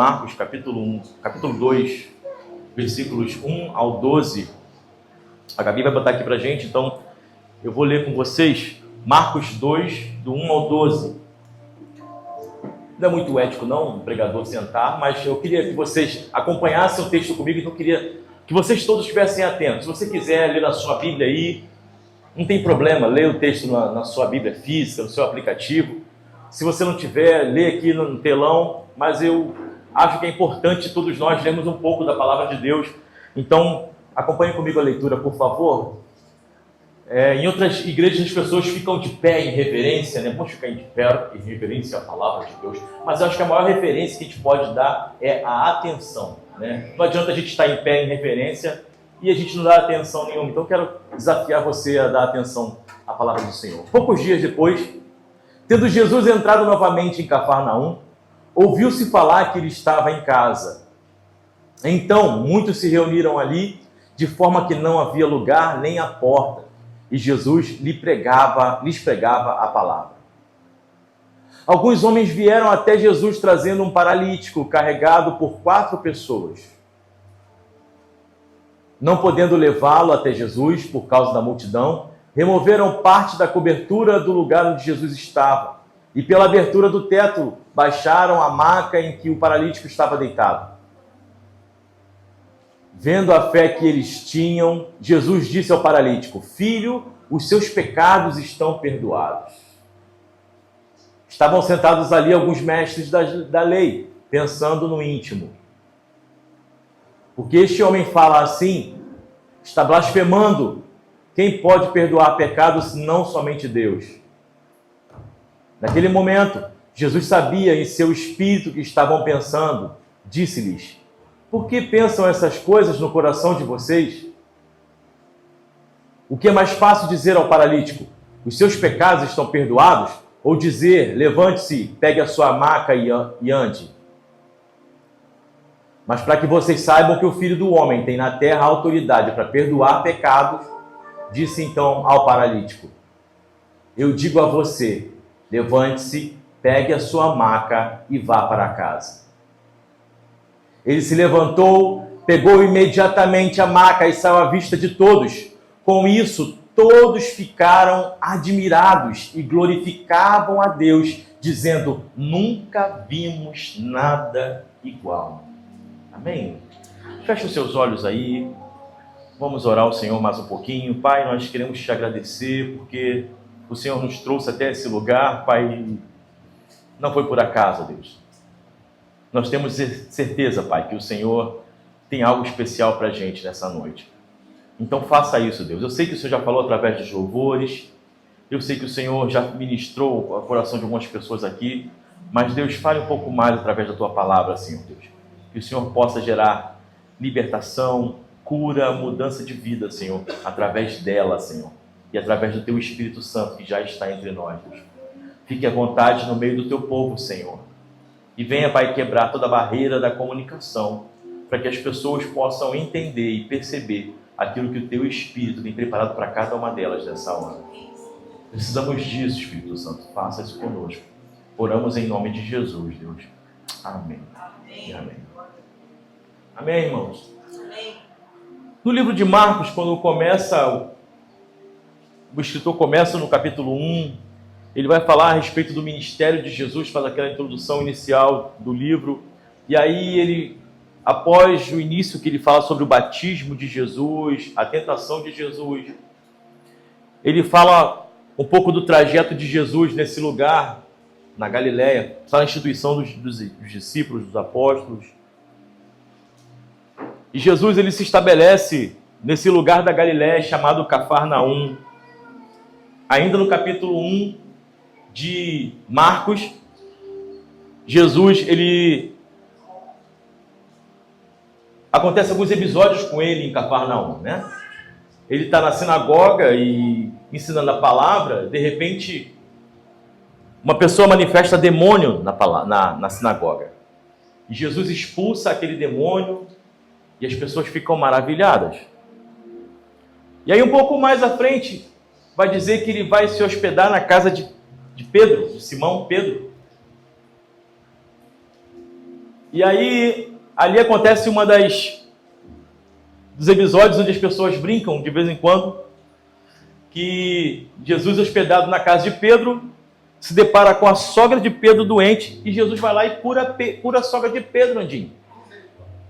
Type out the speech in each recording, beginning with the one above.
Marcos, capítulo 2, versículos 1 ao 12. A Gabi vai botar aqui pra gente, então eu vou ler com vocês Marcos 2, do 1 ao 12. Não é muito ético não, o pregador sentar, mas eu queria que vocês acompanhassem o texto comigo, então eu queria que vocês todos estivessem atentos. Se você quiser ler na sua Bíblia aí, não tem problema, lê o texto na sua Bíblia física, no seu aplicativo. Se você não tiver, lê aqui no telão, mas eu acho que é importante todos nós lermos um pouco da palavra de Deus. Então, acompanhe comigo a leitura, por favor. Em outras igrejas as pessoas ficam de pé em reverência, né? Vamos ficar de pé em reverência à palavra de Deus. Mas eu acho que a maior referência que a gente pode dar é a atenção, né? Não adianta a gente estar em pé em reverência e a gente não dar atenção nenhuma. Então eu quero desafiar você a dar atenção à palavra do Senhor. Poucos dias depois, tendo Jesus entrado novamente em Cafarnaum, ouviu-se falar que ele estava em casa. Então muitos se reuniram ali, de forma que não havia lugar nem à porta, e Jesus lhes pregava a palavra. Alguns homens vieram até Jesus trazendo um paralítico carregado por 4 pessoas. Não podendo levá-lo até Jesus por causa da multidão, removeram parte da cobertura do lugar onde Jesus estava e pela abertura do teto baixaram a maca em que o paralítico estava deitado. Vendo a fé que eles tinham, Jesus disse ao paralítico: Filho, os seus pecados estão perdoados. Estavam sentados ali alguns mestres da lei, pensando no íntimo: porque este homem fala assim, está blasfemando. Quem pode perdoar pecados senão somente Deus? Naquele momento, Jesus sabia em seu espírito que estavam pensando. Disse-lhes: Por que pensam essas coisas no coração de vocês? O que é mais fácil dizer ao paralítico: os seus pecados estão perdoados? Ou dizer: levante-se, pegue a sua maca e ande? Mas para que vocês saibam que o Filho do Homem tem na terra autoridade para perdoar pecados, disse então ao paralítico: eu digo a você, levante-se, pegue a sua maca e vá para casa. Ele se levantou, pegou imediatamente a maca e saiu à vista de todos. Com isso, todos ficaram admirados e glorificavam a Deus, dizendo: nunca vimos nada igual. Amém? Feche os seus olhos aí. Vamos orar ao Senhor mais um pouquinho. Pai, nós queremos te agradecer porque o Senhor nos trouxe até esse lugar, Pai. Não foi por acaso, Deus. Nós temos certeza, Pai, que o Senhor tem algo especial para a gente nessa noite. Então faça isso, Deus. Eu sei que o Senhor já falou através dos louvores. Eu sei que o Senhor já ministrou o coração de algumas pessoas aqui. Mas, Deus, fale um pouco mais através da Tua palavra, Senhor, Deus. Que o Senhor possa gerar libertação, cura, mudança de vida, Senhor, através dela, Senhor. E através do Teu Espírito Santo que já está entre nós, Deus. Fique à vontade no meio do Teu povo, Senhor. E venha, Pai, quebrar toda a barreira da comunicação, para que as pessoas possam entender e perceber aquilo que o Teu Espírito tem preparado para cada uma delas nessa hora. Precisamos disso, Espírito Santo. Faça isso conosco. Oramos em nome de Jesus, Deus. Amém. Amém. Amém. Amém, irmãos? Amém. No livro de Marcos, quando começa, o escritor começa no capítulo 1, ele vai falar a respeito do ministério de Jesus, faz aquela introdução inicial do livro, e aí ele, após o início que ele fala sobre o batismo de Jesus, a tentação de Jesus, ele fala um pouco do trajeto de Jesus nesse lugar, na Galileia, fala a instituição dos discípulos, dos apóstolos. E Jesus ele se estabelece nesse lugar da Galileia chamado Cafarnaum. Ainda no capítulo 1 de Marcos, Jesus, acontece alguns episódios com ele em Cafarnaum, né? Ele está na sinagoga e ensinando a palavra, de repente, uma pessoa manifesta demônio na sinagoga. E Jesus expulsa aquele demônio e as pessoas ficam maravilhadas. E aí um pouco mais à frente, vai dizer que ele vai se hospedar na casa de Pedro, de Simão Pedro. E aí, ali acontece dos episódios onde as pessoas brincam de vez em quando, que Jesus, hospedado na casa de Pedro, se depara com a sogra de Pedro doente, e Jesus vai lá e cura a sogra de Pedro, Andinho.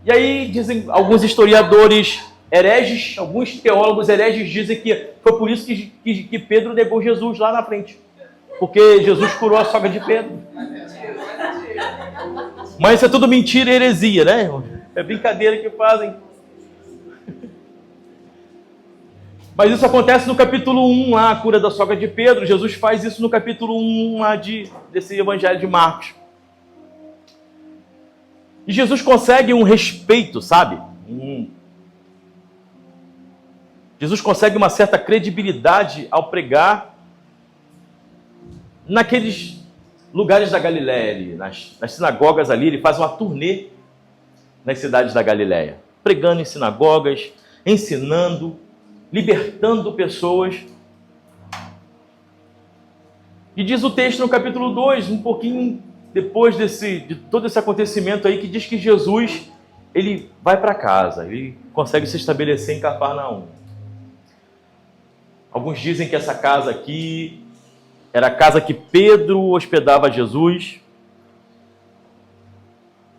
E aí, dizem alguns historiadores hereges, alguns teólogos hereges dizem que foi por isso que Pedro negou Jesus lá na frente. Porque Jesus curou a sogra de Pedro. Mas isso é tudo mentira e heresia, né? É brincadeira que fazem. Mas isso acontece no capítulo 1 lá, a cura da sogra de Pedro. Jesus faz isso no capítulo 1 lá desse evangelho de Marcos. E Jesus consegue um respeito, sabe? Jesus consegue uma certa credibilidade ao pregar naqueles lugares da Galileia, ali, nas sinagogas ali. Ele faz uma turnê nas cidades da Galileia, pregando em sinagogas, ensinando, libertando pessoas. E diz o texto no capítulo 2, um pouquinho depois de todo esse acontecimento aí, que diz que Jesus, ele vai para casa, ele consegue se estabelecer em Cafarnaum. Alguns dizem que essa casa aqui era a casa que Pedro hospedava Jesus.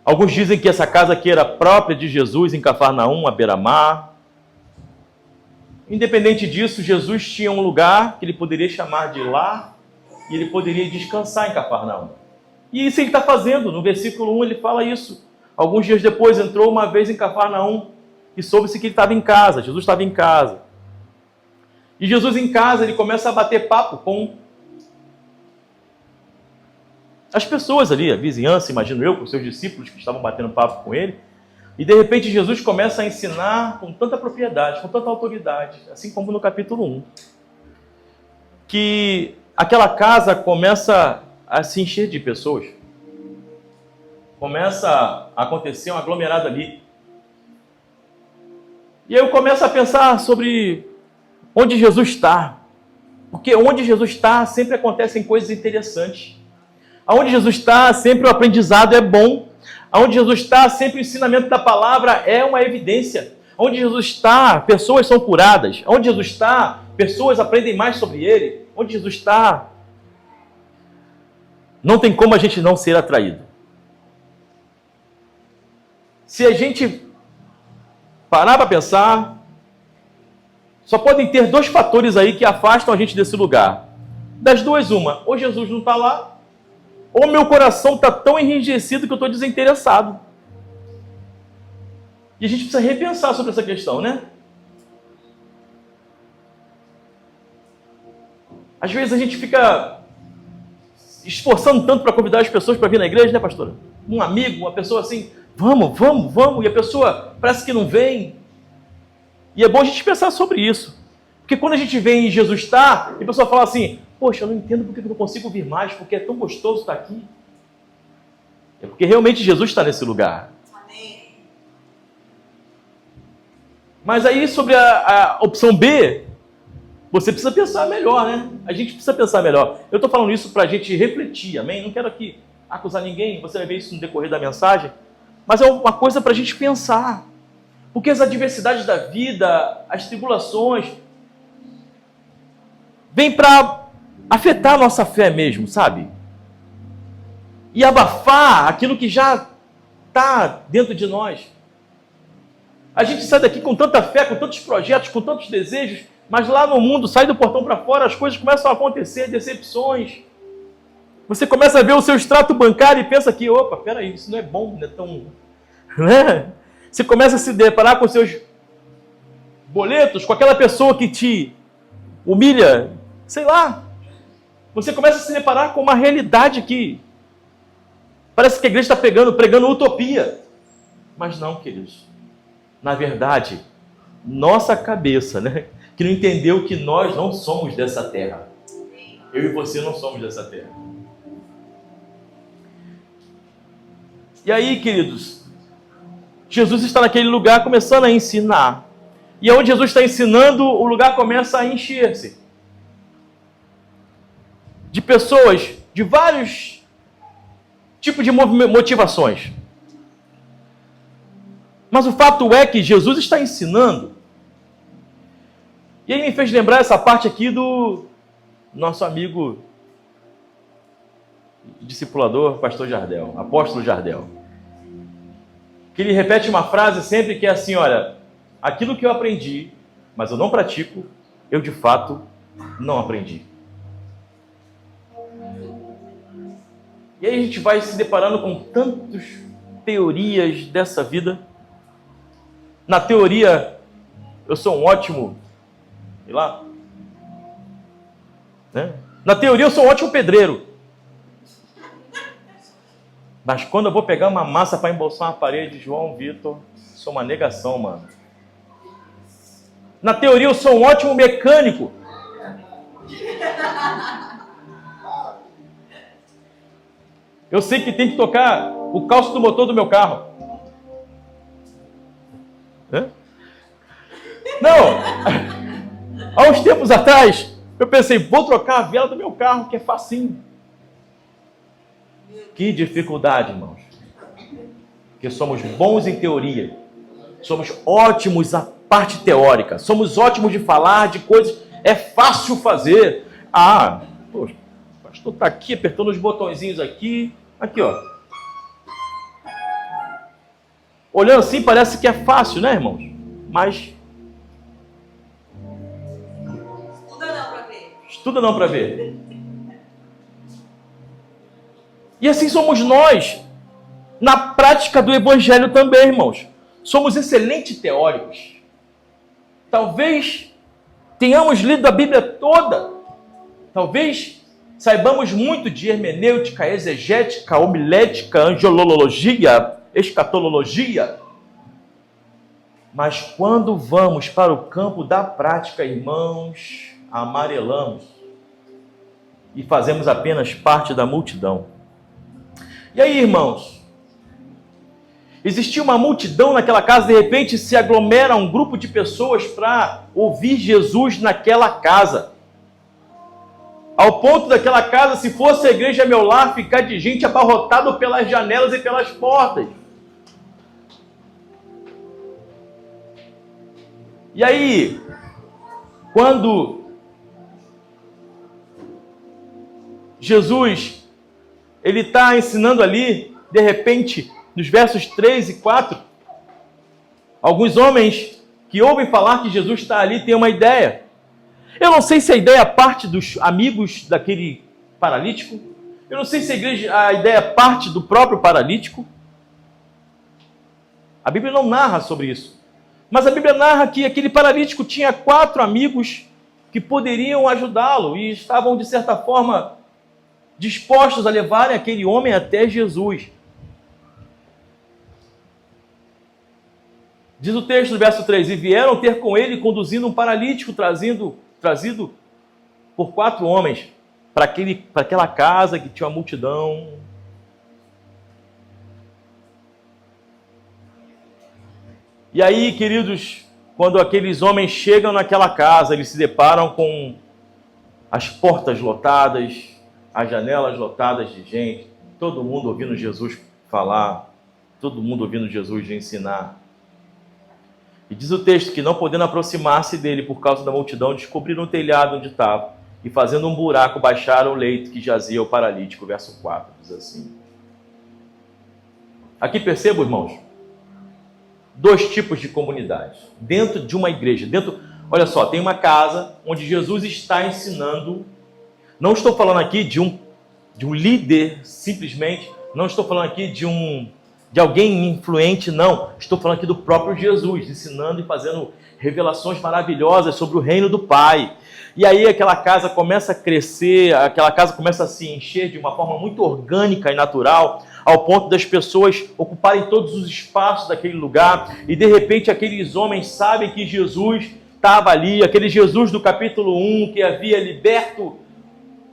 Alguns dizem que essa casa aqui era própria de Jesus em Cafarnaum, à beira-mar. Independente disso, Jesus tinha um lugar que ele poderia chamar de lar e ele poderia descansar em Cafarnaum. E isso ele está fazendo. No versículo 1 ele fala isso. Alguns dias depois entrou uma vez em Cafarnaum e soube-se que ele estava em casa. Jesus estava em casa. E Jesus em casa, ele começa a bater papo com as pessoas ali, a vizinhança, imagino eu, com seus discípulos que estavam batendo papo com ele. E de repente Jesus começa a ensinar com tanta propriedade, com tanta autoridade, assim como no capítulo 1, que aquela casa começa a se encher de pessoas. Começa a acontecer um aglomerado ali. E aí eu começo a pensar sobre onde Jesus está. Porque onde Jesus está sempre acontecem coisas interessantes. Onde Jesus está sempre o aprendizado é bom. Onde Jesus está sempre o ensinamento da palavra é uma evidência. Onde Jesus está, pessoas são curadas. Onde Jesus está, pessoas aprendem mais sobre ele. Onde Jesus está, não tem como a gente não ser atraído. Se a gente parar para pensar, só podem ter dois fatores aí que afastam a gente desse lugar. Das duas, uma, ou Jesus não está lá, ou meu coração está tão enrijecido que eu estou desinteressado. E a gente precisa repensar sobre essa questão, né? Às vezes a gente fica esforçando tanto para convidar as pessoas para vir na igreja, né, pastora? Um amigo, uma pessoa assim, vamos, e a pessoa parece que não vem. E é bom a gente pensar sobre isso. Porque quando a gente vem e Jesus está, e a pessoa fala assim, poxa, eu não entendo porque eu não consigo vir mais, porque é tão gostoso estar aqui. É porque realmente Jesus está nesse lugar. Amém. Mas aí sobre a opção B, você precisa pensar melhor, né? A gente precisa pensar melhor. Eu estou falando isso para a gente refletir, amém? Não quero aqui acusar ninguém, você vai ver isso no decorrer da mensagem. Mas é uma coisa para a gente pensar. Porque as adversidades da vida, as tribulações, vêm para afetar a nossa fé mesmo, sabe? E abafar aquilo que já está dentro de nós. A gente sai daqui com tanta fé, com tantos projetos, com tantos desejos, mas lá no mundo, sai do portão para fora, as coisas começam a acontecer, decepções. Você começa a ver o seu extrato bancário e pensa que, opa, peraí, isso não é bom, não é tão... Né? Você começa a se deparar com seus boletos, com aquela pessoa que te humilha, sei lá. Você começa a se deparar com uma realidade que parece que a igreja está pregando utopia. Mas não, queridos. Na verdade, nossa cabeça, né, que não entendeu que nós não somos dessa terra. Eu e você não somos dessa terra. E aí, queridos, Jesus está naquele lugar começando a ensinar. E onde Jesus está ensinando, o lugar começa a encher-se de pessoas de vários tipos de motivações. Mas o fato é que Jesus está ensinando. E aí me fez lembrar essa parte aqui do nosso amigo discipulador, pastor Jardel, apóstolo Jardel. Que ele repete uma frase sempre que é assim, olha, aquilo que eu aprendi, mas eu não pratico, eu de fato não aprendi. E aí a gente vai se deparando com tantas teorias dessa vida. Na teoria, eu sou um ótimo, sei lá, né? Na teoria eu sou um ótimo pedreiro. Mas quando eu vou pegar uma massa para embolsar uma parede, João Vitor, sou uma negação, mano. Na teoria eu sou um ótimo mecânico. Eu sei que tem que tocar o calço do motor do meu carro. Hã? Não! Há uns tempos atrás, eu pensei, vou trocar a vela do meu carro, que é facinho. Que dificuldade, irmãos. Porque somos bons em teoria. Somos ótimos na parte teórica. Somos ótimos de falar de coisas. É fácil fazer. Ah, poxa, o pastor está aqui apertando os botõezinhos aqui. Aqui, ó. Olhando assim parece que é fácil, né, irmãos? Mas... estuda não para ver. Estuda não para ver. E assim somos nós, na prática do evangelho também, irmãos. Somos excelentes teóricos. Talvez tenhamos lido a Bíblia toda. Talvez saibamos muito de hermenêutica, exegética, homilética, angelologia, escatologia. Mas quando vamos para o campo da prática, irmãos, amarelamos e fazemos apenas parte da multidão. E aí, irmãos, existia uma multidão naquela casa, de repente se aglomera um grupo de pessoas para ouvir Jesus naquela casa. Ao ponto daquela casa, se fosse a igreja meu lar, ficar de gente abarrotado pelas janelas e pelas portas. E aí, quando Jesus, ele está ensinando ali, de repente, nos versos 3 e 4, alguns homens que ouvem falar que Jesus está ali têm uma ideia. Eu não sei se a ideia parte dos amigos daquele paralítico. Eu não sei se a ideia parte do próprio paralítico. A Bíblia não narra sobre isso. Mas a Bíblia narra que aquele paralítico tinha 4 amigos que poderiam ajudá-lo e estavam, de certa forma, dispostos a levarem aquele homem até Jesus. Diz o texto do verso 3, e vieram ter com ele conduzindo um paralítico trazido por 4 homens para aquela casa que tinha uma multidão. E aí, queridos, quando aqueles homens chegam naquela casa, eles se deparam com as portas lotadas, as janelas lotadas de gente, todo mundo ouvindo Jesus falar, todo mundo ouvindo Jesus ensinar. E diz o texto que, não podendo aproximar-se dele por causa da multidão, descobriram o telhado onde estava e, fazendo um buraco, baixaram o leito que jazia o paralítico. Verso 4 diz assim. Aqui percebo, irmãos, 2 tipos de comunidade. Dentro de uma igreja, olha só, tem uma casa onde Jesus está ensinando. Não estou falando aqui de um líder, simplesmente. Não estou falando aqui de alguém influente, não. Estou falando aqui do próprio Jesus, ensinando e fazendo revelações maravilhosas sobre o reino do Pai. E aí aquela casa começa a crescer, aquela casa começa a se encher de uma forma muito orgânica e natural, ao ponto das pessoas ocuparem todos os espaços daquele lugar, e de repente aqueles homens sabem que Jesus estava ali, aquele Jesus do capítulo 1, que havia liberto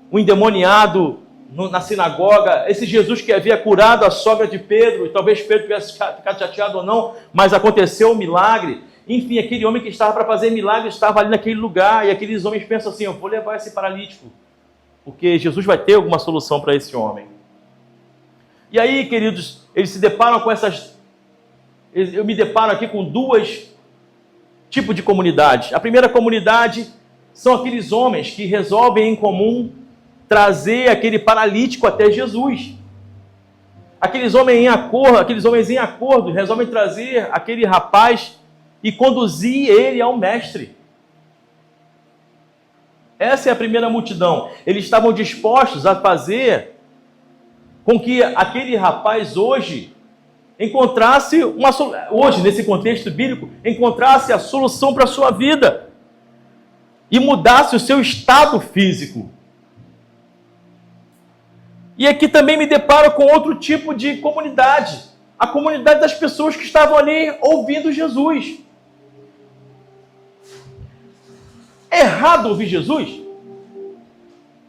o endemoniado na sinagoga, esse Jesus que havia curado a sogra de Pedro, e talvez Pedro tivesse ficado chateado ou não, mas aconteceu um milagre. Enfim, aquele homem que estava para fazer milagre estava ali naquele lugar, e aqueles homens pensam assim, eu vou levar esse paralítico, porque Jesus vai ter alguma solução para esse homem. E aí, queridos, eles se deparam com essas eu me deparo aqui com duas tipos de comunidades. A primeira comunidade são aqueles homens que resolvem em comum trazer aquele paralítico até Jesus. Aqueles homens em acordo resolvem trazer aquele rapaz e conduzir ele ao mestre. Essa é a primeira multidão. Eles estavam dispostos a fazer com que aquele rapaz hoje encontrasse hoje, nesse contexto bíblico, encontrasse a solução para a sua vida e mudasse o seu estado físico. E aqui também me deparo com outro tipo de comunidade, a comunidade das pessoas que estavam ali ouvindo Jesus. É errado ouvir Jesus?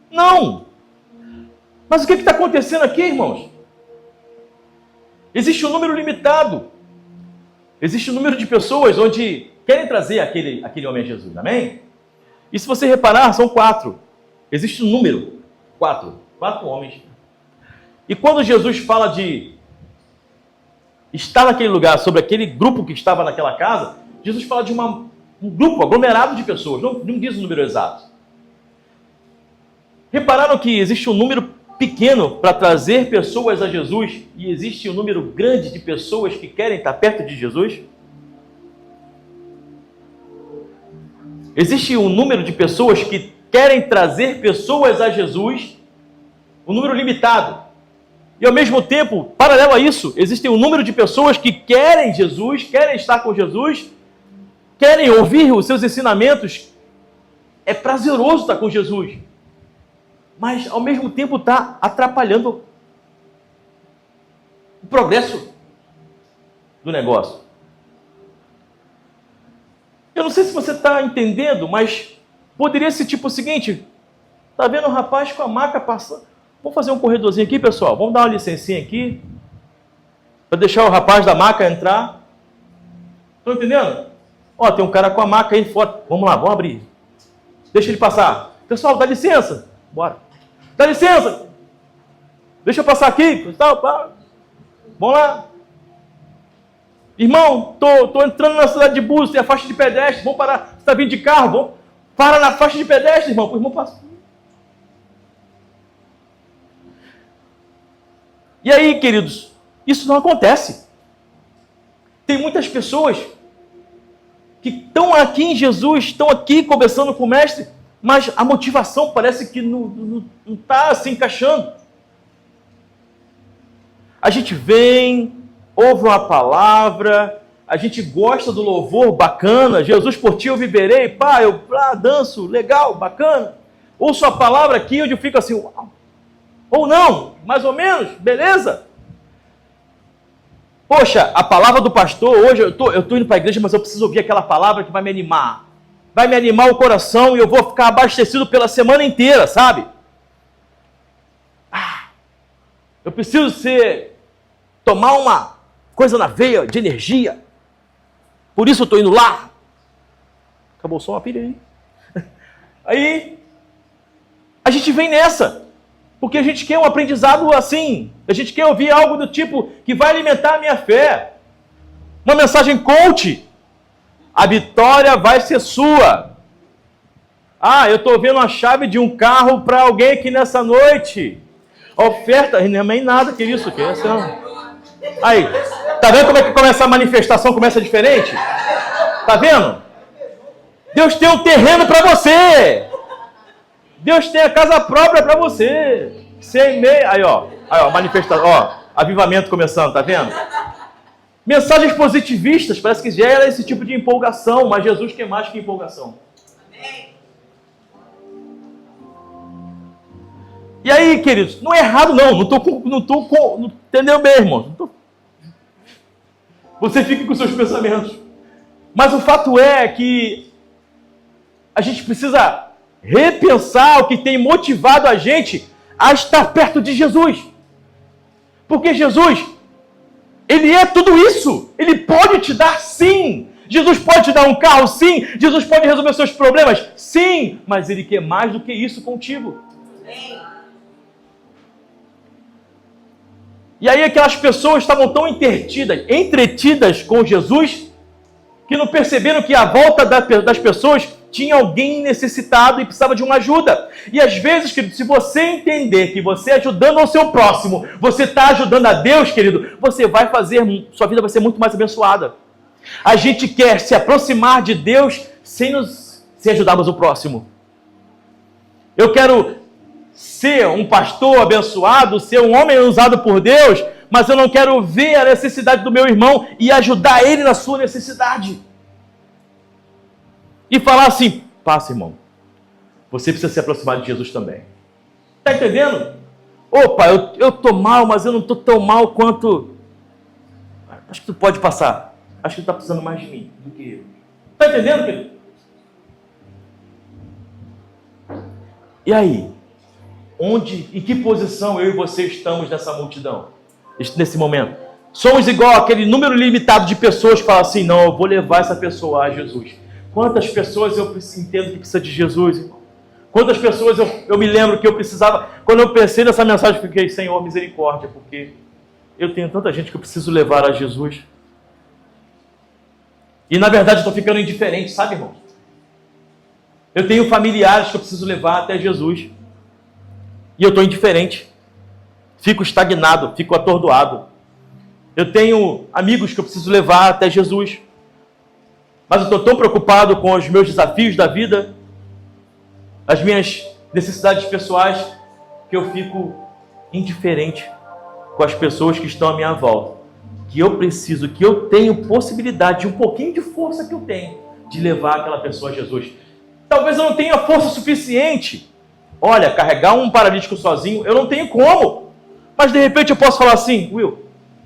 Não! Mas o que está acontecendo aqui, irmãos? Existe um número limitado. Existe um número de pessoas onde querem trazer aquele homem a Jesus, amém? E se você reparar, são 4. Existe um número, 4 homens. E quando Jesus fala de estar naquele lugar, sobre aquele grupo que estava naquela casa, Jesus fala de um grupo aglomerado de pessoas, não diz o número exato. Repararam que existe um número pequeno para trazer pessoas a Jesus e existe um número grande de pessoas que querem estar perto de Jesus? Existe um número de pessoas que querem trazer pessoas a Jesus, um número limitado. E ao mesmo tempo, paralelo a isso, existe um número de pessoas que querem Jesus, querem estar com Jesus, querem ouvir os seus ensinamentos. É prazeroso estar com Jesus, mas ao mesmo tempo está atrapalhando o progresso do negócio. Eu não sei se você está entendendo, mas poderia ser tipo o seguinte: está vendo um rapaz com a maca passando? Vamos fazer um corredorzinho aqui, pessoal. Vamos dar uma licencinha aqui para deixar o rapaz da maca entrar. Estão entendendo? Ó, tem um cara com a maca aí fora. Vamos lá, vamos abrir. Deixa ele passar. Pessoal, dá licença. Bora. Dá licença. Deixa eu passar aqui. Vamos lá. Irmão, tô entrando na cidade de Búzios, tem a faixa de pedestre. Vamos parar. Você está vindo de carro? Vamos. Para na faixa de pedestre, irmão. O irmão passa. E aí, queridos, isso não acontece. Tem muitas pessoas que estão aqui em Jesus, estão aqui conversando com o mestre, mas a motivação parece que não está se encaixando. A gente vem, ouve uma palavra, a gente gosta do louvor, bacana, Jesus por ti eu viverei, pá, eu danço, legal, bacana. Ouço a palavra aqui onde eu fico assim, uau. Ou não, mais ou menos, beleza? Poxa, a palavra do pastor, hoje eu tô indo para a igreja, mas eu preciso ouvir aquela palavra que vai me animar. Vai me animar o coração e eu vou ficar abastecido pela semana inteira, sabe? Eu preciso tomar uma coisa na veia de energia. Por isso eu estou indo lá. Acabou o som, a pilha aí. Aí, a gente vem nessa. Porque a gente quer um aprendizado assim. A gente quer ouvir algo do tipo que vai alimentar a minha fé. Uma mensagem coach. A vitória vai ser sua. Eu estou vendo a chave de um carro para alguém aqui nessa noite. A oferta, não é nada que isso. Que é assim, aí, tá vendo como é que começa a manifestação, começa diferente? Tá vendo? Deus tem um terreno para você. Deus tem a casa própria para você. Aí, ó, manifestação, ó, avivamento começando, tá vendo? Mensagens positivistas, parece que gera esse tipo de empolgação, mas Jesus quer mais que empolgação. Amém. E aí, queridos, não é errado não entendeu mesmo? Você fica com seus pensamentos. Mas o fato é que a gente precisa repensar o que tem motivado a gente a estar perto de Jesus. Porque Jesus, Ele é tudo isso. Ele pode te dar sim. Jesus pode te dar um carro, sim. Jesus pode resolver seus problemas, sim. Mas Ele quer mais do que isso contigo. E aí aquelas pessoas estavam tão entretidas com Jesus, que não perceberam que à volta das pessoas tinha alguém necessitado e precisava de uma ajuda. E às vezes, querido, se você entender que você ajudando ao seu próximo, você está ajudando a Deus, querido, sua vida vai ser muito mais abençoada. A gente quer se aproximar de Deus sem ajudarmos o próximo. Eu quero ser um pastor abençoado, ser um homem usado por Deus, mas eu não quero ver a necessidade do meu irmão e ajudar ele na sua necessidade. E falar assim, passa, irmão, você precisa se aproximar de Jesus também. Está entendendo? Opa, eu estou mal, mas eu não estou tão mal quanto... Acho que tu pode passar. Acho que tu está precisando mais de mim do que eu. Está entendendo, querido? E aí? Em que posição eu e você estamos nessa multidão? Nesse momento? Somos igual aquele número limitado de pessoas que falam assim, não, eu vou levar essa pessoa a Jesus. Quantas pessoas eu entendo que precisa de Jesus, irmão? Quantas pessoas eu me lembro que eu precisava... Quando eu pensei nessa mensagem, eu fiquei, Senhor, misericórdia, porque eu tenho tanta gente que eu preciso levar a Jesus. E na verdade eu estou ficando indiferente, sabe, irmão? Eu tenho familiares que eu preciso levar até Jesus. E eu estou indiferente. Fico estagnado, fico atordoado. Eu tenho amigos que eu preciso levar até Jesus. Mas eu estou tão preocupado com os meus desafios da vida, as minhas necessidades pessoais, que eu fico indiferente com as pessoas que estão à minha volta. Que eu tenho possibilidade, um pouquinho de força que eu tenho, de levar aquela pessoa a Jesus. Talvez eu não tenha força suficiente. Olha, carregar um paralítico sozinho, eu não tenho como. Mas de repente eu posso falar assim, Will,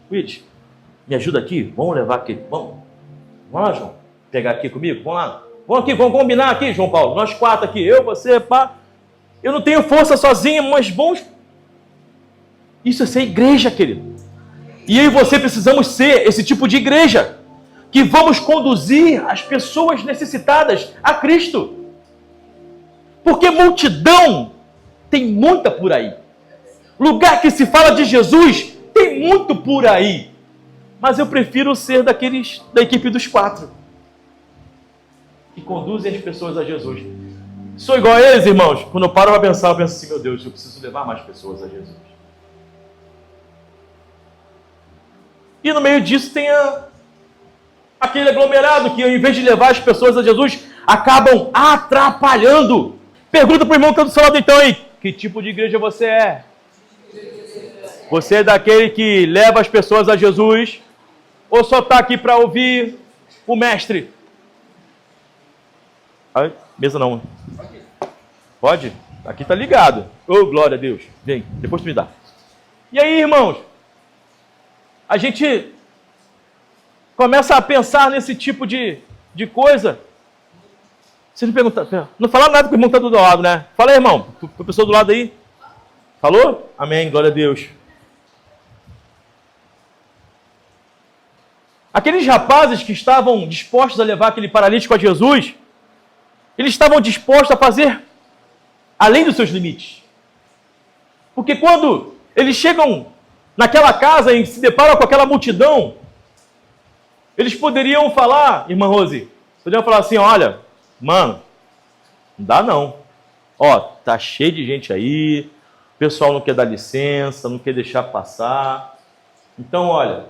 me ajuda aqui, vamos levar aqui, vamos lá, João, pegar aqui comigo, vamos lá. Vamos combinar aqui, João Paulo, nós 4 aqui, eu, você, pá. Eu não tenho força sozinho, mas vamos... Isso é ser igreja, querido. E eu e você precisamos ser esse tipo de igreja, que vamos conduzir as pessoas necessitadas a Cristo. Porque multidão tem muita por aí. Lugar que se fala de Jesus tem muito por aí. Mas eu prefiro ser da equipe dos 4. Que conduzem as pessoas a Jesus. Sou igual a eles, irmãos. Quando eu paro para pensar, eu penso assim, meu Deus, eu preciso levar mais pessoas a Jesus. E no meio disso tem aquele aglomerado que, ao invés de levar as pessoas a Jesus, acabam atrapalhando. Pergunta para o irmão que está do seu lado então aí, que tipo de igreja você é? Você é daquele que leva as pessoas a Jesus ou só está aqui para ouvir o mestre? Ai, mesa não. Pode? Aqui está ligado. Oh, glória a Deus. Vem, depois tu me dá. E aí, irmãos? A gente começa a pensar nesse tipo de coisa. Você não pergunta, não falaram nada com o irmão que está do lado, né? Fala aí, irmão, a pessoa do lado aí. Falou? Amém, glória a Deus. Aqueles rapazes que estavam dispostos a levar aquele paralítico a Jesus, eles estavam dispostos a fazer além dos seus limites. Porque quando eles chegam naquela casa e se deparam com aquela multidão, eles poderiam falar, irmã Rose, poderiam falar assim, olha, mano, não dá não. Ó, tá cheio de gente aí, o pessoal não quer dar licença, não quer deixar passar. Então, olha,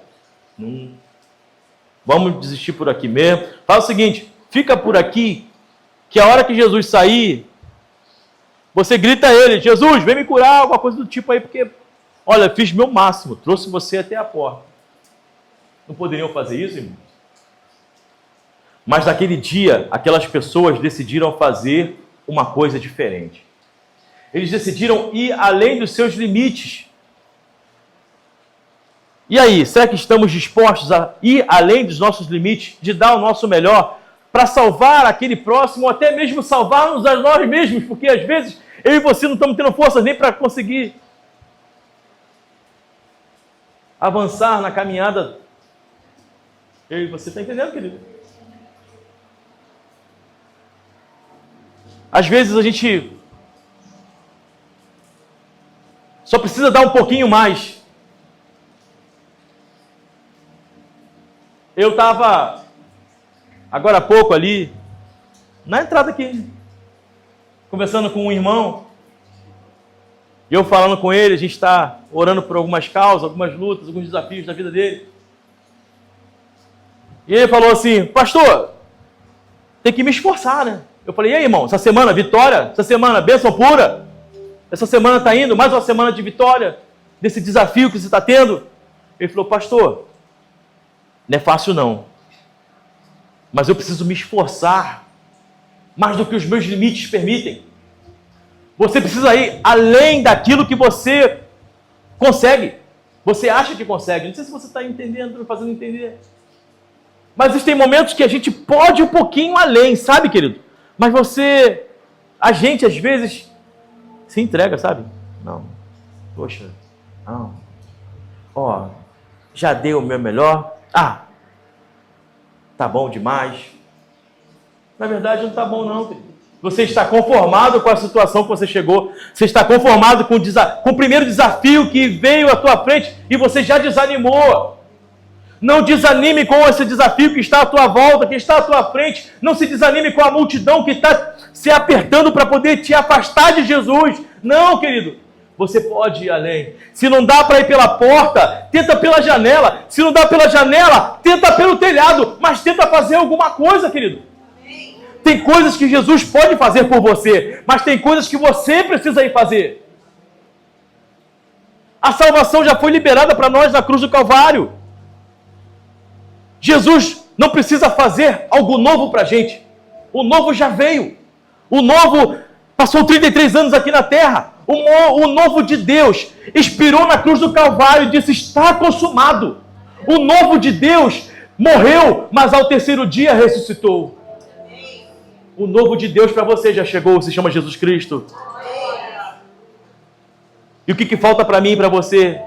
vamos desistir por aqui mesmo. Faz o seguinte, fica por aqui, que a hora que Jesus sair, você grita a ele, Jesus, vem me curar, alguma coisa do tipo aí, porque, olha, fiz meu máximo, trouxe você até a porta. Não poderiam fazer isso, irmão? Mas naquele dia, aquelas pessoas decidiram fazer uma coisa diferente. Eles decidiram ir além dos seus limites. E aí, será que estamos dispostos a ir além dos nossos limites, de dar o nosso melhor, para salvar aquele próximo, ou até mesmo salvar-nos a nós mesmos? Porque às vezes, eu e você não estamos tendo forças nem para conseguir avançar na caminhada. Eu e você, está entendendo, querido? Às vezes a gente só precisa dar um pouquinho mais. Eu estava, agora há pouco ali, na entrada aqui, conversando com um irmão, e eu falando com ele, a gente está orando por algumas causas, algumas lutas, alguns desafios da vida dele. E ele falou assim, pastor, tem que me esforçar, né? Eu falei, e aí, irmão, essa semana vitória? Essa semana bênção pura? Essa semana está indo, mais uma semana de vitória, desse desafio que você está tendo? Ele falou, pastor, não é fácil não, mas eu preciso me esforçar mais do que os meus limites permitem. Você precisa ir além daquilo que você consegue, você acha que consegue. Não sei se você está entendendo, me fazendo entender. Mas existem momentos que a gente pode um pouquinho além, sabe, querido? Mas a gente às vezes se entrega, sabe? Não, poxa, não. Ó, já dei o meu melhor. Tá bom demais. Na verdade não tá bom não, querido. Você está conformado com a situação que você chegou. Você está conformado com o primeiro desafio que veio à tua frente e você já desanimou. Não desanime com esse desafio que está à tua volta, que está à tua frente. Não se desanime com a multidão que está se apertando para poder te afastar de Jesus. Não, querido. Você pode ir além. Se não dá para ir pela porta, tenta pela janela. Se não dá pela janela, tenta pelo telhado. Mas tenta fazer alguma coisa, querido. Tem coisas que Jesus pode fazer por você, mas tem coisas que você precisa ir fazer. A salvação já foi liberada para nós na cruz do Calvário. Jesus não precisa fazer algo novo para a gente. O novo já veio. O novo passou 33 anos aqui na terra. O novo de Deus expirou na cruz do Calvário e disse, está consumado. O novo de Deus morreu, mas ao terceiro dia ressuscitou. O novo de Deus para você já chegou, se chama Jesus Cristo. E o que falta para mim e para você?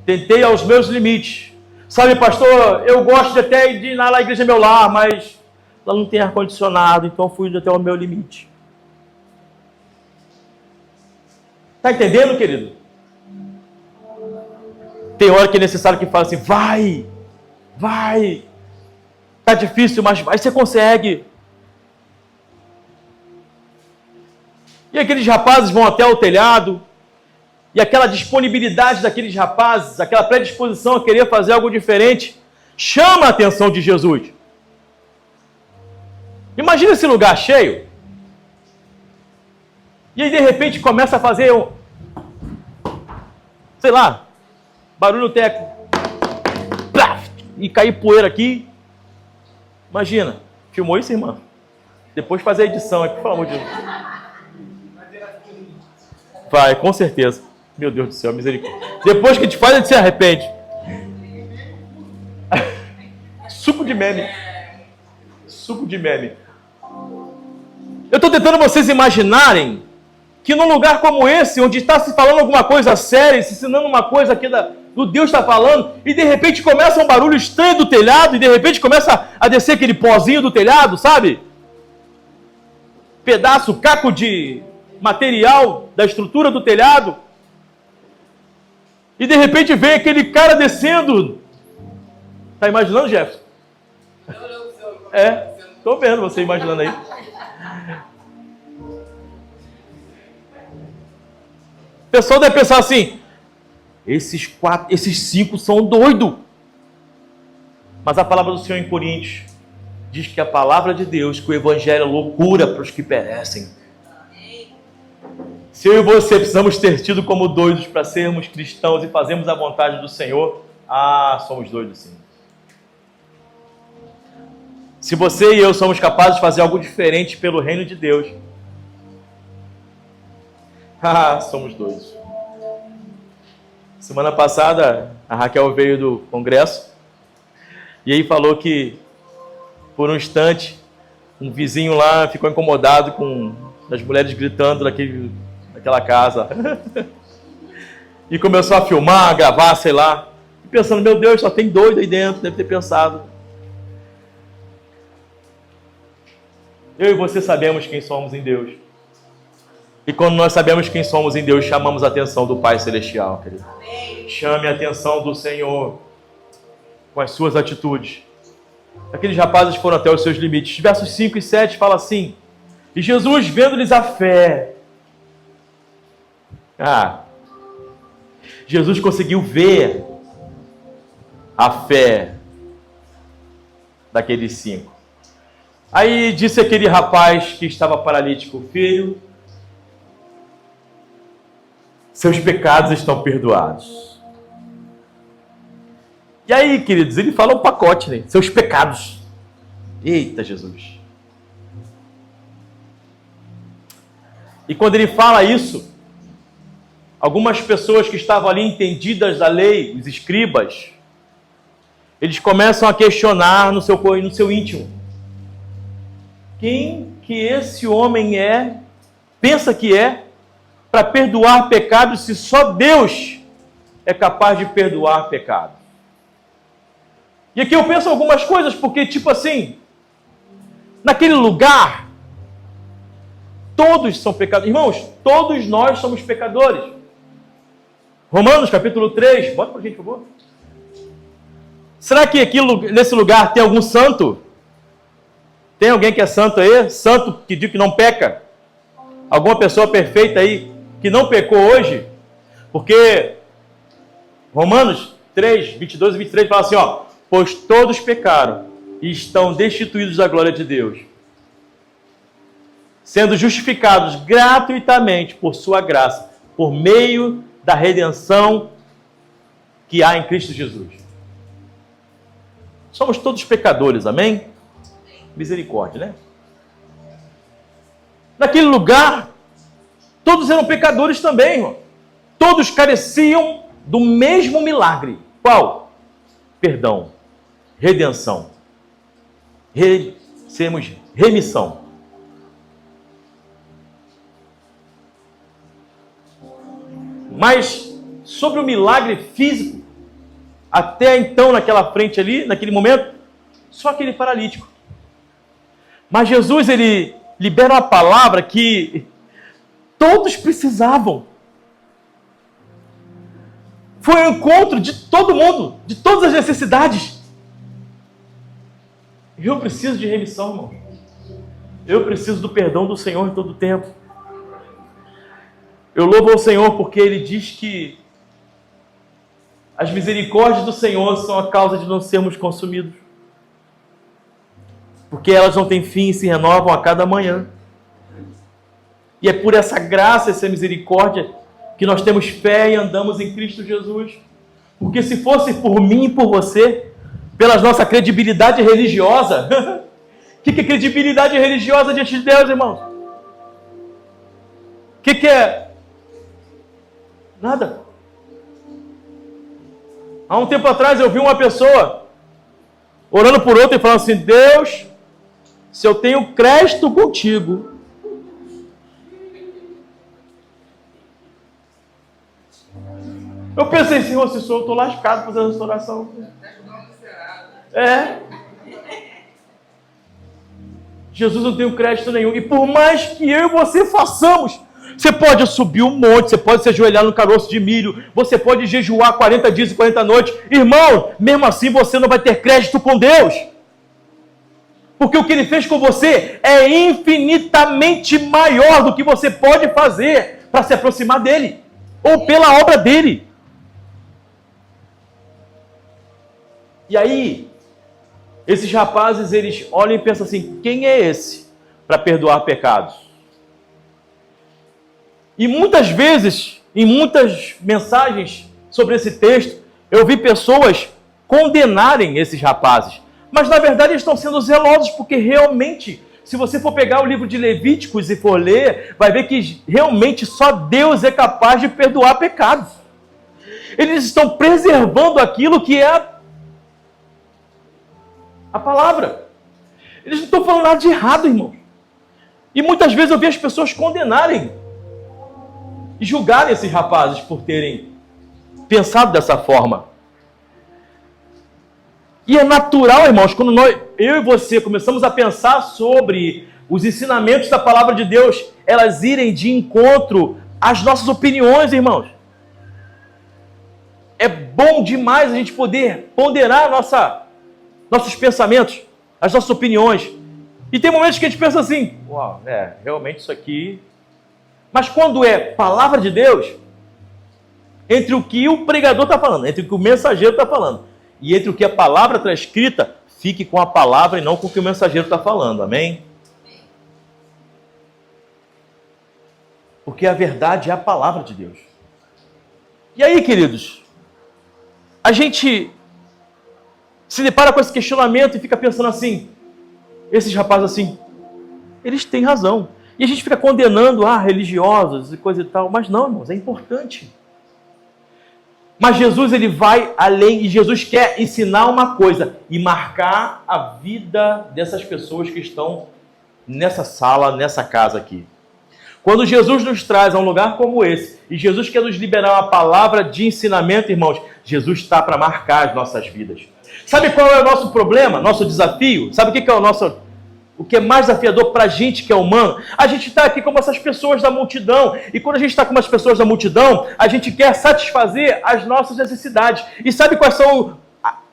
Tentei aos meus limites. Sabe, pastor, eu gosto até de ir na igreja meu lar, mas lá não tem ar-condicionado, então fui até o meu limite. Está entendendo, querido? Tem hora que é necessário que fale assim, vai. Está difícil, mas vai, você consegue. E aqueles rapazes vão até o telhado, e aquela disponibilidade daqueles rapazes, aquela predisposição a querer fazer algo diferente, chama a atenção de Jesus. Imagina esse lugar cheio, e aí de repente começa a fazer barulho técnico, e cair poeira aqui. Imagina, filmou isso, irmã? Depois fazer a edição aqui, pelo amor de Deus. Vai, com certeza. Meu Deus do céu, misericórdia. Depois que te faz, a gente se arrepende. Suco de meme. Eu estou tentando vocês imaginarem que num lugar como esse, onde está se falando alguma coisa séria, se ensinando uma coisa aqui do Deus está falando, e de repente começa um barulho estranho do telhado, e de repente começa a descer aquele pozinho do telhado, sabe? Caco de material da estrutura do telhado, e de repente vem aquele cara descendo. Tá imaginando, Jefferson? Tô vendo você imaginando aí. O pessoal deve pensar assim, esses 5 são doidos. Mas a palavra do Senhor em Coríntios diz que a palavra de Deus, que o Evangelho é loucura para os que perecem. Se eu e você precisamos ter tido como doidos para sermos cristãos e fazermos a vontade do Senhor, somos doidos sim. Se você e eu somos capazes de fazer algo diferente pelo reino de Deus, somos doidos. Semana passada, a Raquel veio do congresso e aí falou que, por um instante, um vizinho lá ficou incomodado com as mulheres gritando naquela casa. E começou a filmar, a gravar, sei lá. E pensando, meu Deus, só tem doido aí dentro, deve ter pensado. Eu e você sabemos quem somos em Deus. E quando nós sabemos quem somos em Deus, chamamos a atenção do Pai Celestial, querido. Chame a atenção do Senhor. com as suas atitudes. Aqueles rapazes foram até os seus limites. Versos 5 e 7 fala assim: e Jesus, vendo-lhes a fé. Jesus conseguiu ver a fé daqueles 5. Aí disse aquele rapaz que estava paralítico: filho, seus pecados estão perdoados. E aí, queridos, ele fala um pacote, né? Seus pecados. Eita, Jesus. E quando ele fala isso, algumas pessoas que estavam ali entendidas da lei, os escribas, eles começam a questionar no seu íntimo: quem que esse homem pensa que é, para perdoar pecados, se só Deus é capaz de perdoar pecados? E aqui eu penso algumas coisas, porque tipo assim, naquele lugar, todos são pecadores. Irmãos, todos nós somos pecadores. Romanos capítulo 3, bota pra gente, por favor. Será que aqui, nesse lugar tem algum santo? Tem alguém que é santo aí? Santo que diz que não peca? Alguma pessoa perfeita aí que não pecou hoje? Porque Romanos 3, 22 e 23 fala assim, ó: pois todos pecaram e estão destituídos da glória de Deus, sendo justificados gratuitamente por sua graça, por meio da redenção que há em Cristo Jesus. Somos todos pecadores, amém? Misericórdia, né? Naquele lugar, todos eram pecadores também, irmão. Todos careciam do mesmo milagre. Qual? Perdão, redenção, sermos remissão. Mas sobre o milagre físico, até então naquela frente ali, naquele momento, só aquele paralítico. Mas Jesus, ele libera uma palavra que todos precisavam. Foi um encontro de todo mundo, de todas as necessidades. Eu preciso de remissão, irmão. Eu preciso do perdão do Senhor em todo o tempo. Eu louvo ao Senhor porque Ele diz que as misericórdias do Senhor são a causa de não sermos consumidos. Porque elas não têm fim e se renovam a cada manhã. E é por essa graça, essa misericórdia, que nós temos fé e andamos em Cristo Jesus. Porque se fosse por mim e por você, pela nossa credibilidade religiosa, o que é credibilidade religiosa diante de Deus, irmãos? O que é? Nada. Há um tempo atrás eu vi uma pessoa orando por outra e falando assim: Deus, se eu tenho crédito contigo, eu pensei, Senhor, se sou eu, estou lascado fazendo essa oração. Jesus, não tem crédito nenhum. E por mais que eu e você façamos, você pode subir um monte, você pode se ajoelhar no caroço de milho, você pode jejuar 40 dias e 40 noites. Irmão, mesmo assim você não vai ter crédito com Deus. Porque o que Ele fez com você é infinitamente maior do que você pode fazer para se aproximar dEle, ou pela obra dEle. E aí, esses rapazes, eles olham e pensam assim: quem é esse para perdoar pecados? E muitas vezes, em muitas mensagens sobre esse texto, eu vi pessoas condenarem esses rapazes. Mas na verdade eles estão sendo zelosos, porque realmente, se você for pegar o livro de Levíticos e for ler, vai ver que realmente só Deus é capaz de perdoar pecados. Eles estão preservando aquilo que é a palavra. Eles não estão falando nada de errado, irmão. E muitas vezes eu vi as pessoas condenarem e julgarem esses rapazes por terem pensado dessa forma. E é natural, irmãos, quando eu e você começamos a pensar sobre os ensinamentos da palavra de Deus, elas irem de encontro às nossas opiniões, irmãos. É bom demais a gente poder ponderar nossos pensamentos, as nossas opiniões. E tem momentos que a gente pensa assim, uau, realmente isso aqui... Mas quando é palavra de Deus, entre o que o pregador está falando, entre o que o mensageiro está falando, e entre o que a palavra está escrita, fique com a palavra e não com o que o mensageiro está falando, amém? Porque a verdade é a palavra de Deus. E aí, queridos, a gente se depara com esse questionamento e fica pensando assim, esses rapazes assim, eles têm razão. E a gente fica condenando, religiosos e coisa e tal. Mas não, irmãos, é importante. Mas Jesus, ele vai além, e Jesus quer ensinar uma coisa, e marcar a vida dessas pessoas que estão nessa sala, nessa casa aqui. Quando Jesus nos traz a um lugar como esse, e Jesus quer nos liberar uma palavra de ensinamento, irmãos, Jesus está para marcar as nossas vidas. Sabe qual é o nosso problema, nosso desafio? Sabe o que é o que é mais desafiador para a gente que é humano? A gente está aqui como essas pessoas da multidão. E quando a gente está como as pessoas da multidão, a gente quer satisfazer as nossas necessidades. E sabe quais são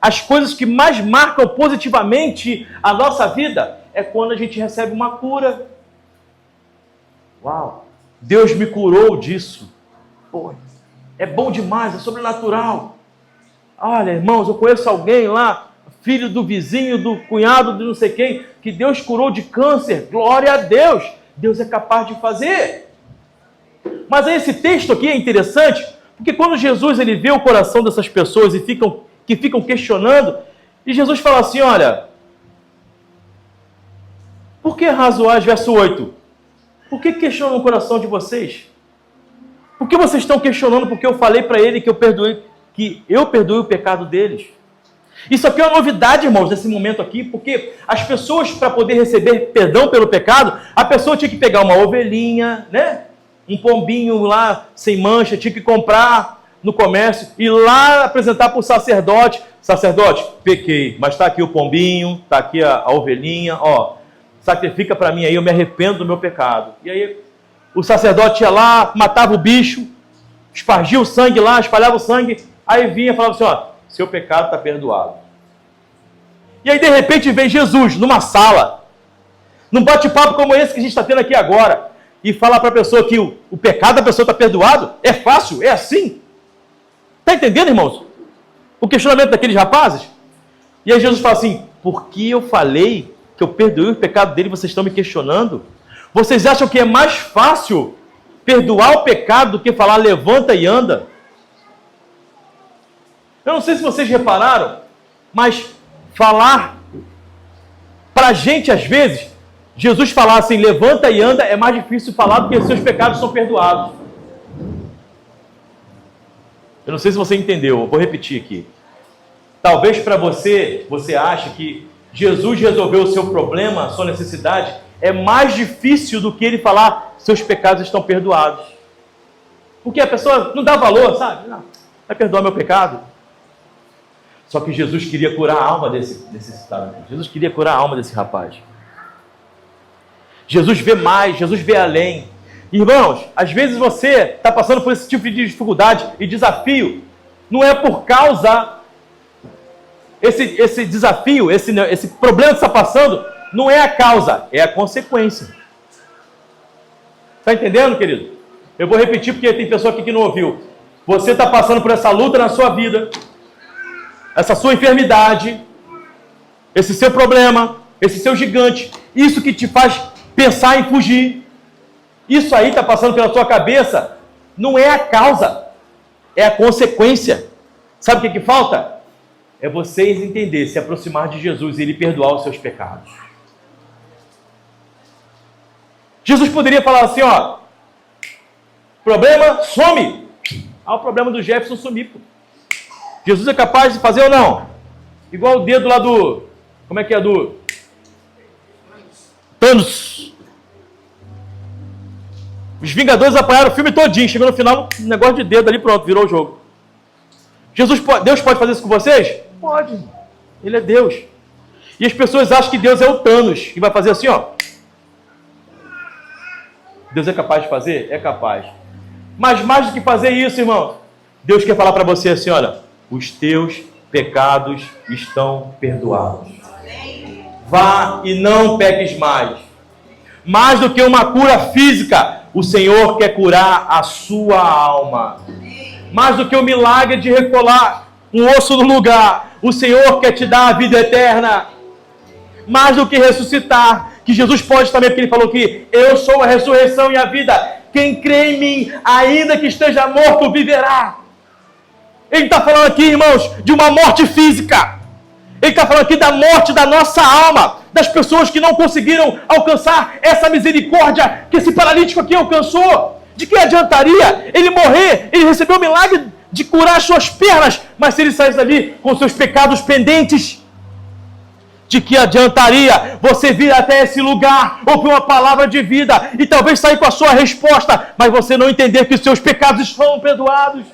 as coisas que mais marcam positivamente a nossa vida? É quando a gente recebe uma cura. Uau! Deus me curou disso. Pô, é bom demais, é sobrenatural. Olha, irmãos, eu conheço alguém lá, filho do vizinho, do cunhado, de não sei quem, que Deus curou de câncer. Glória a Deus! Deus é capaz de fazer. Mas esse texto aqui é interessante, porque quando Jesus ele vê o coração dessas pessoas que ficam questionando, e Jesus fala assim, olha, por que razoais, verso 8? Por que questionam o coração de vocês? Por que vocês estão questionando porque eu falei para ele que eu perdoei o pecado deles? Isso aqui é uma novidade, irmãos, nesse momento aqui, porque as pessoas, para poder receber perdão pelo pecado, a pessoa tinha que pegar uma ovelhinha, né? Um pombinho lá, sem mancha, tinha que comprar no comércio, e lá apresentar para o sacerdote. Sacerdote, pequei, mas está aqui o pombinho, está aqui a ovelhinha, sacrifica para mim aí, eu me arrependo do meu pecado. E aí o sacerdote ia lá, matava o bicho, espargia o sangue lá, espalhava o sangue, aí vinha e falava assim, seu pecado está perdoado. E aí, de repente, vem Jesus numa sala, num bate-papo como esse que a gente está tendo aqui agora, e fala para a pessoa que o pecado da pessoa está perdoado. É fácil, é assim. Está entendendo, irmãos? O questionamento daqueles rapazes? E aí Jesus fala assim, por que eu falei que eu perdoei o pecado dele, vocês estão me questionando? Vocês acham que é mais fácil perdoar o pecado do que falar levanta e anda? Eu não sei se vocês repararam, mas falar para a gente, às vezes, Jesus falar assim, levanta e anda, é mais difícil falar porque seus pecados são perdoados. Eu não sei se você entendeu, eu vou repetir aqui. Talvez para você ache que Jesus resolveu o seu problema, a sua necessidade, é mais difícil do que ele falar, seus pecados estão perdoados. Porque a pessoa não dá valor, sabe? Não, vai perdoar meu pecado. Só que Jesus queria curar a alma desse necessitado. Jesus queria curar a alma desse rapaz. Jesus vê mais, Jesus vê além. Irmãos, às vezes você está passando por esse tipo de dificuldade e desafio. Não é por causa... Esse desafio, esse problema que você está passando, não é a causa, é a consequência. Está entendendo, querido? Eu vou repetir porque tem pessoa aqui que não ouviu. Você está passando por essa luta na sua vida, essa sua enfermidade, esse seu problema, esse seu gigante, isso que te faz pensar em fugir, isso aí está passando pela tua cabeça, não é a causa, é a consequência. Sabe o que falta? É vocês entenderem, se aproximar de Jesus e Ele perdoar os seus pecados. Jesus poderia falar assim, problema, some. O problema do Jefferson sumir, pô. Jesus é capaz de fazer ou não? Igual o dedo lá do... Como é que é? Do... Thanos. Os Vingadores apanharam o filme todinho. Chegou no final, um negócio de dedo ali, pronto, virou o jogo. Deus pode fazer isso com vocês? Pode. Ele é Deus. E as pessoas acham que Deus é o Thanos, que vai fazer assim, Deus é capaz de fazer? É capaz. Mas mais do que fazer isso, irmão, Deus quer falar para você assim, olha, os teus pecados estão perdoados. Vá e não peques mais. Mais do que uma cura física, o Senhor quer curar a sua alma. Mais do que o milagre de recolar um osso no lugar, o Senhor quer te dar a vida eterna. Mais do que ressuscitar, que Jesus pode também, porque Ele falou que eu sou a ressurreição e a vida. Quem crê em mim, ainda que esteja morto, viverá. Ele está falando aqui, irmãos, de uma morte física. Ele está falando aqui da morte da nossa alma, das pessoas que não conseguiram alcançar essa misericórdia que esse paralítico aqui alcançou. De que adiantaria ele morrer? Ele recebeu o milagre de curar as suas pernas, mas se ele saísse dali com seus pecados pendentes, de que adiantaria você vir até esse lugar, ouvir uma palavra de vida e talvez sair com a sua resposta, mas você não entender que os seus pecados estão perdoados?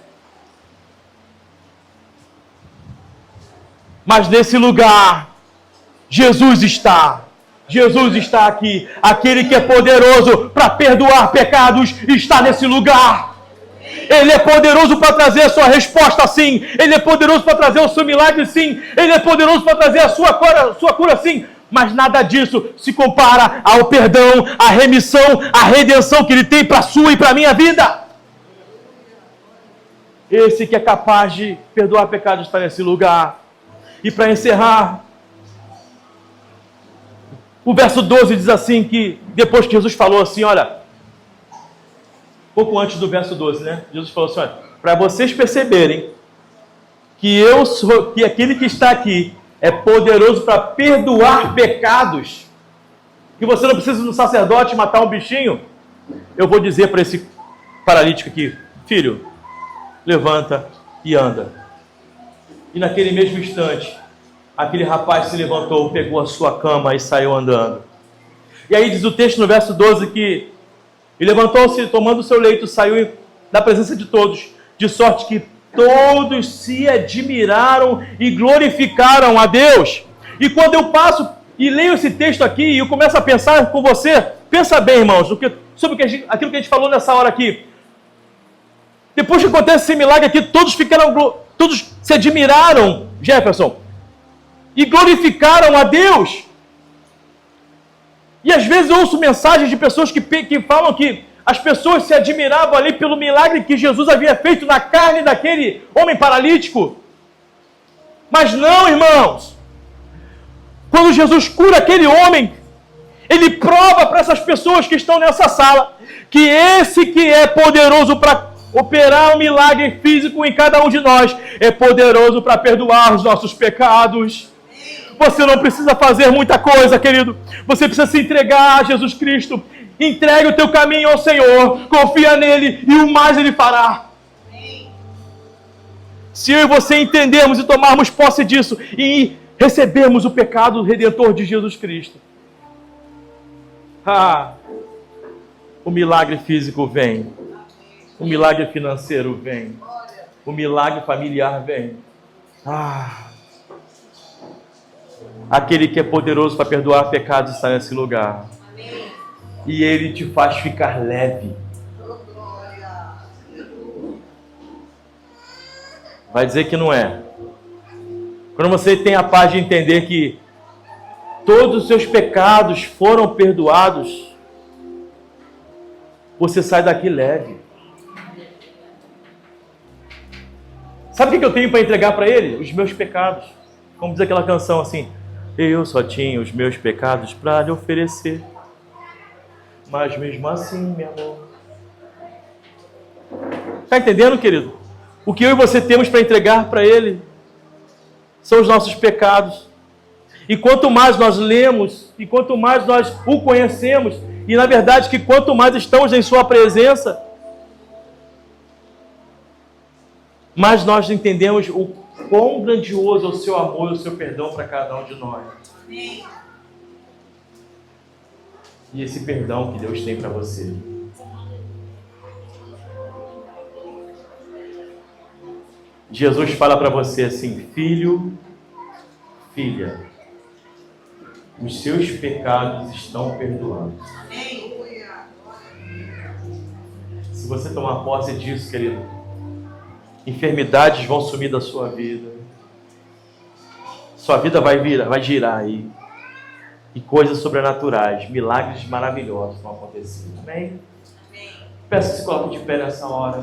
Mas nesse lugar, Jesus está aqui. Aquele que é poderoso para perdoar pecados está nesse lugar. Ele é poderoso para trazer a sua resposta, sim. Ele é poderoso para trazer o seu milagre, sim. Ele é poderoso para trazer a sua cura, sim. Mas nada disso se compara ao perdão, à remissão, à redenção que Ele tem para a sua e para a minha vida. Esse que é capaz de perdoar pecados está nesse lugar. E para encerrar, o verso 12 diz assim, que depois que Jesus falou assim, olha, pouco antes do verso 12, né? Jesus falou assim, olha, para vocês perceberem que eu sou, que aquele que está aqui é poderoso para perdoar pecados, que você não precisa de um sacerdote matar um bichinho, eu vou dizer para esse paralítico aqui, filho, levanta e anda. E naquele mesmo instante, aquele rapaz se levantou, pegou a sua cama e saiu andando. E aí diz o texto no verso 12 que ele levantou-se, tomando o seu leito, saiu da presença de todos, de sorte que todos se admiraram e glorificaram a Deus. E quando eu passo e leio esse texto aqui e eu começo a pensar com você, pensa bem, irmãos, sobre aquilo que a gente falou nessa hora aqui. Depois que acontece esse milagre aqui, todos se admiraram, Jefferson, e glorificaram a Deus. E às vezes eu ouço mensagens de pessoas que falam que as pessoas se admiravam ali pelo milagre que Jesus havia feito na carne daquele homem paralítico. Mas não, irmãos. Quando Jesus cura aquele homem, Ele prova para essas pessoas que estão nessa sala que esse que é poderoso para operar um milagre físico em cada um de nós é poderoso para perdoar os nossos pecados. Você não precisa fazer muita coisa, querido. Você precisa se entregar a Jesus Cristo. Entregue o teu caminho ao Senhor. Confia nele e o mais Ele fará. Se eu e você entendermos e tomarmos posse disso e recebermos o pecado redentor de Jesus Cristo, o milagre físico vem. O milagre financeiro vem. O milagre familiar vem. Aquele que é poderoso para perdoar pecados está nesse lugar. E Ele te faz ficar leve. Vai dizer que não é. Quando você tem a paz de entender que todos os seus pecados foram perdoados, você sai daqui leve. Sabe o que eu tenho para entregar para Ele? Os meus pecados. Como diz aquela canção assim, eu só tinha os meus pecados para lhe oferecer. Mas mesmo assim, meu amor. Está entendendo, querido? O que eu e você temos para entregar para Ele são os nossos pecados. E quanto mais nós lemos, e quanto mais nós o conhecemos, e na verdade que quanto mais estamos em Sua presença, mais nós entendemos o quão grandioso é o Seu amor e o Seu perdão para cada um de nós. E esse perdão que Deus tem para você. Jesus fala para você assim, filho, filha, os seus pecados estão perdoados. Se você tomar posse disso, querido, Enfermidades vão sumir da sua vida. Sua vida vai girar aí. E coisas sobrenaturais, milagres maravilhosos vão acontecer. Amém? Peço que se coloque de pé nessa hora.